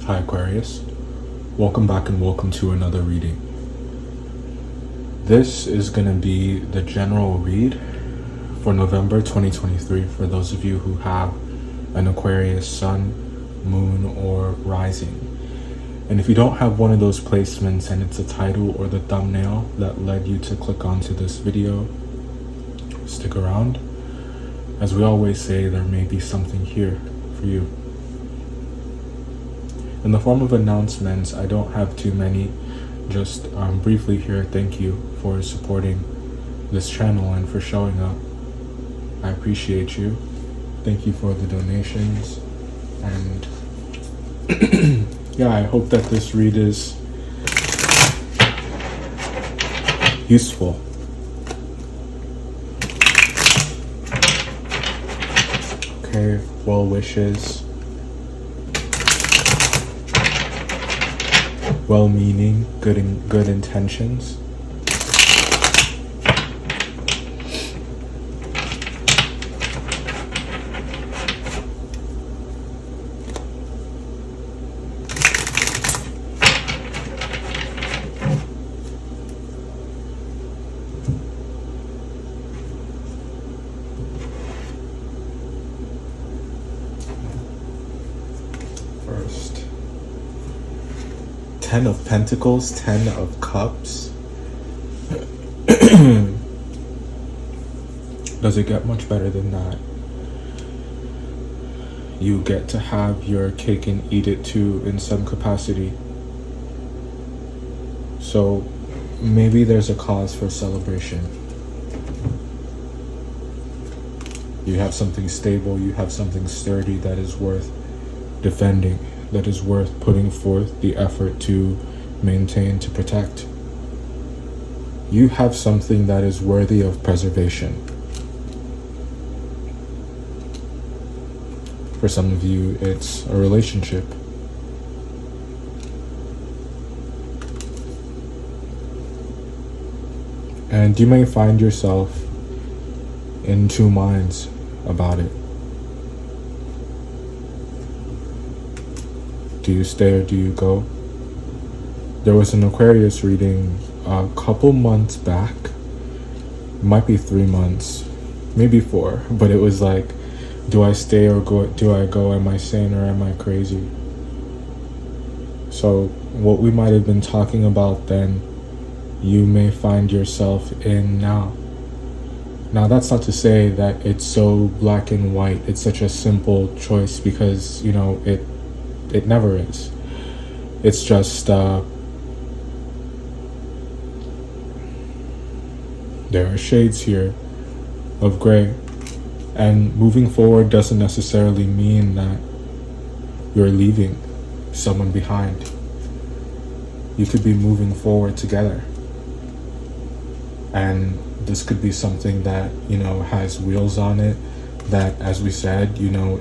Hi Aquarius, welcome back and welcome to another reading. This is going to be the general read for November 2023 for those of you who have an Aquarius sun, moon, or rising. And if you don't have one of those placements and it's a title or the thumbnail that led you to click onto this video, stick around. As we always say, there may be something here for you. In the form of announcements, I don't have too many. Just briefly here, thank you for supporting this channel and for showing up. I appreciate you. Thank you for the donations. And yeah, I hope that this read is useful. Okay, well wishes. Well-meaning, good intentions. First, 10 of Pentacles, 10 of Cups. Does it get much better than that? You get to have your cake and eat it too in some capacity. So maybe there's a cause for celebration. You have something stable, you have something sturdy that is worth defending, that is worth putting forth the effort to maintain, to protect. You have something that is worthy of preservation. For some of you, it's a relationship. And you may find yourself in two minds about it. Do you stay or do you go? There was an Aquarius reading a couple months back. It might be 3 months, maybe 4, but it was like, do I stay or go? Do I go? Am I sane or am I crazy? So what we might have been talking about then, you may find yourself in now. Now that's not to say that it's so black and white. It's such a simple choice because, you know, it never is. It's just there are shades here of gray, and moving forward doesn't necessarily mean that you're leaving someone behind. You could be moving forward together, and this could be something that, you know, has wheels on it, that, as we said, you know,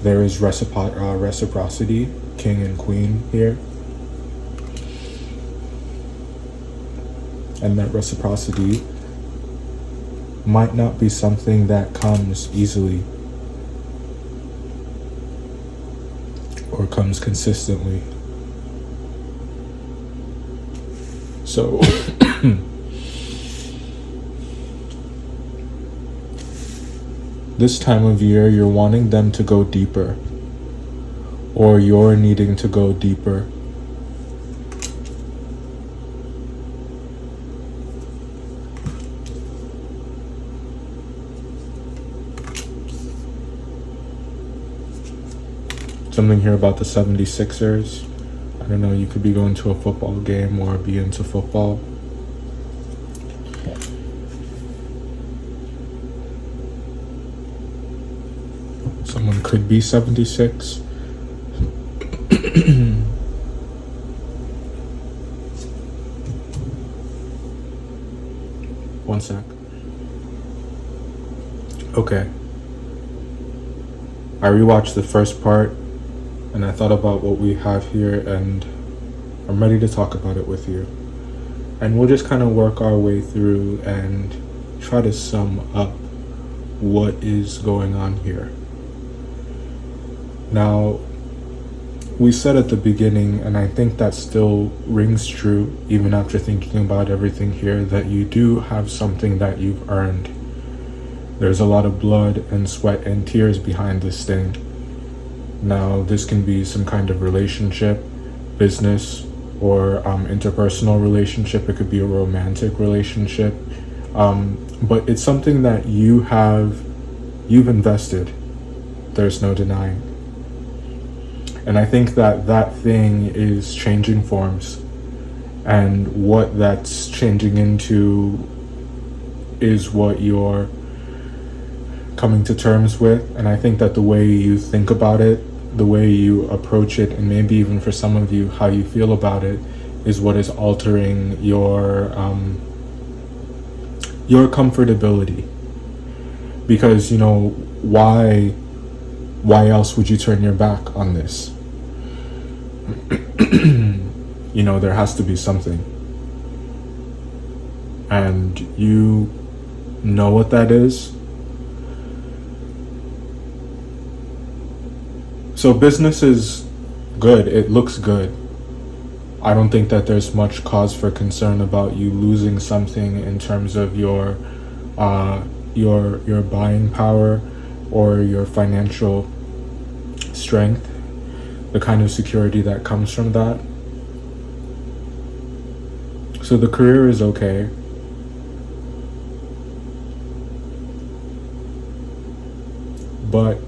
there is reciprocity, king and queen here. And that reciprocity might not be something that comes easily or comes consistently. So this time of year, you're wanting them to go deeper, or you're needing to go deeper. Something here about the 76ers. I don't know, you could be going to a football game or be into football. Someone could be 76. One sec. Okay. I rewatched the first part and I thought about what we have here, and I'm ready to talk about it with you. And we'll just kind of work our way through and try to sum up what is going on here. Now, we said at the beginning, and I think that still rings true even after thinking about everything here, that you do have something that you've earned. There's a lot of blood and sweat and tears behind this thing. Now, this can be some kind of relationship, business, or interpersonal relationship. It could be a romantic relationship. But it's something that you've invested. There's no denying. And I think that that thing is changing forms. And what that's changing into is what you're coming to terms with. And I think that the way you think about it, the way you approach it, and maybe even for some of you, how you feel about it, is what is altering your comfortability. Because, you know, why else would you turn your back on this? You know, there has to be something. And you know what that is. So business is good. It looks good. I don't think that there's much cause for concern about you losing something in terms of your buying power or your financial strength, the kind of security that comes from that. So the career is okay. But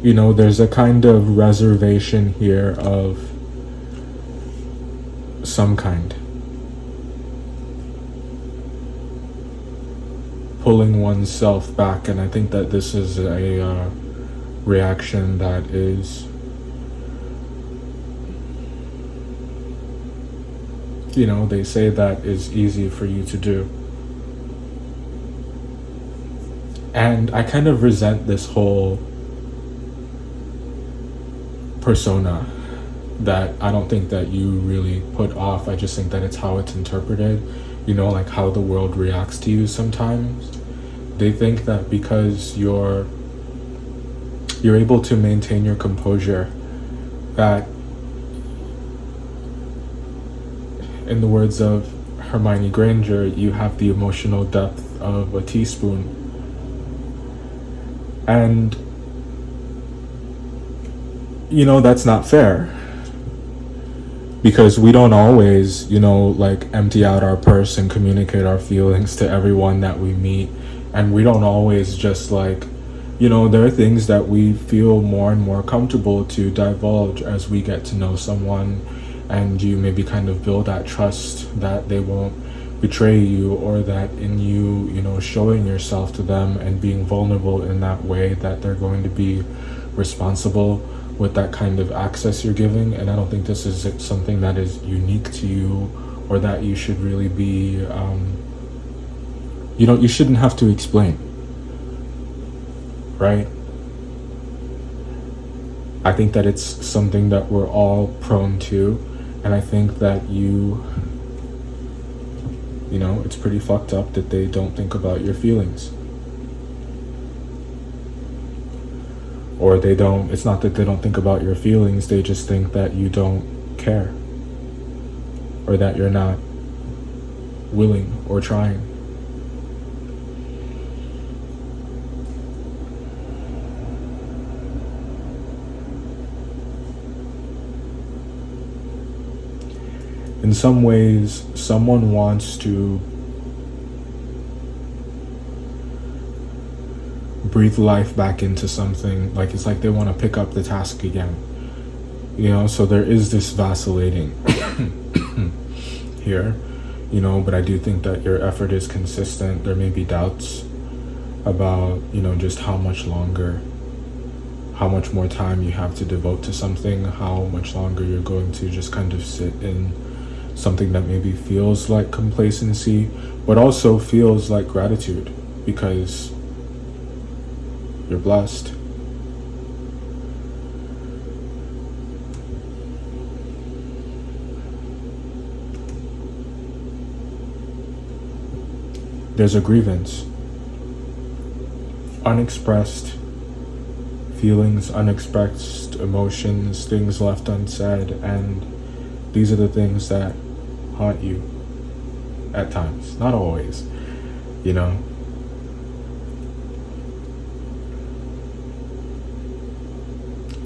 you know, there's a kind of reservation here of some kind. Pulling oneself back, and I think that this is a reaction that is, you know, they say that is easy for you to do. And I kind of resent this whole persona that I don't think that you really put off. I just think that it's how it's interpreted, you know, like how the world reacts to you sometimes. They think that because you're able to maintain your composure, that, in the words of Hermione Granger, you have the emotional depth of a teaspoon. And you know, that's not fair, because we don't always, you know, like empty out our purse and communicate our feelings to everyone that we meet. And we don't always just like, you know, there are things that we feel more and more comfortable to divulge as we get to know someone, and you maybe kind of build that trust that they won't betray you, or that in you, you know, showing yourself to them and being vulnerable in that way, that they're going to be responsible with that kind of access you're giving. And I don't think this is something that is unique to you, or that you should really be, you know, you shouldn't have to explain, right? I think that it's something that we're all prone to, and I think that you know, it's pretty fucked up that they don't think about your feelings. Or they don't, it's not that they don't think about your feelings, they just think that you don't care, or that you're not willing or trying. In some ways, someone wants to breathe life back into something. Like, it's like they want to pick up the task again, you know. So there is this vacillating here, you know, but I do think that your effort is consistent. There may be doubts about, you know, just how much longer, how much more time you have to devote to something, how much longer you're going to just kind of sit in something that maybe feels like complacency, but also feels like gratitude, because you're blessed. There's a grievance, unexpressed feelings, unexpressed emotions, things left unsaid, and these are the things that haunt you at times. Not always, you know.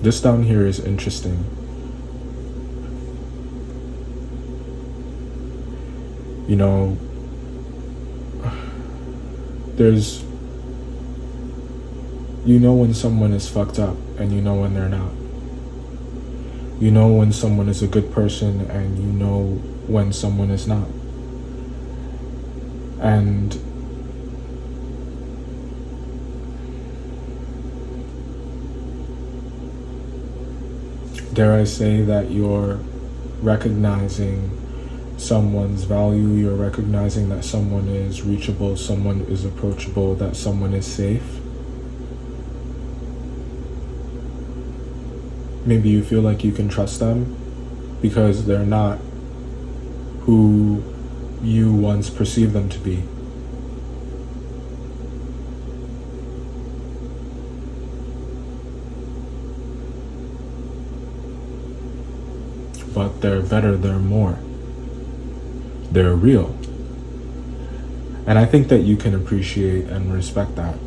This down here is interesting. You know, there's, you know when someone is fucked up and you know when they're not. You know when someone is a good person and you know when someone is not. And dare I say that you're recognizing someone's value, you're recognizing that someone is reachable, someone is approachable, that someone is safe. Maybe you feel like you can trust them because they're not who you once perceived them to be. But they're better, they're more. They're real. And I think that you can appreciate and respect that.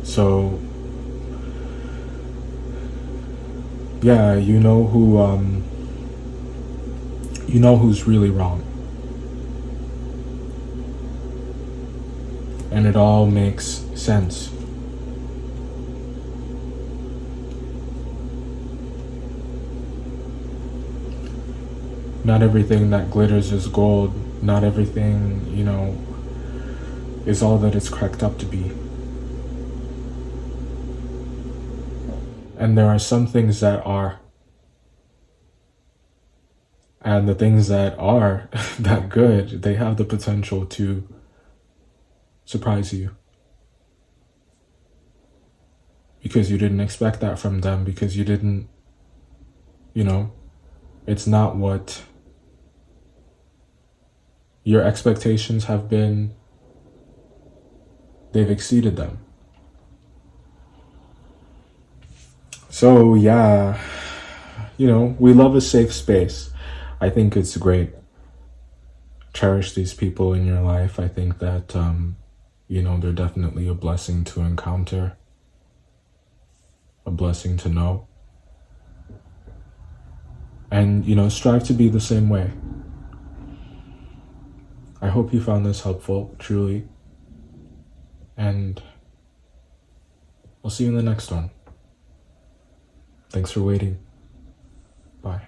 So, yeah, you know who's really wrong. And it all makes sense. Not everything that glitters is gold. Not everything, is all that it's cracked up to be. And there are some things that are. And the things that are that good, they have the potential to surprise you. Because you didn't expect that from them, because you didn't, it's not what your expectations have been, they've exceeded them. So yeah, we love a safe space. I think it's great. Cherish these people in your life. I think that, they're definitely a blessing to encounter, a blessing to know. And, strive to be the same way. I hope you found this helpful, truly. And I'll see you in the next one. Thanks for waiting. Bye.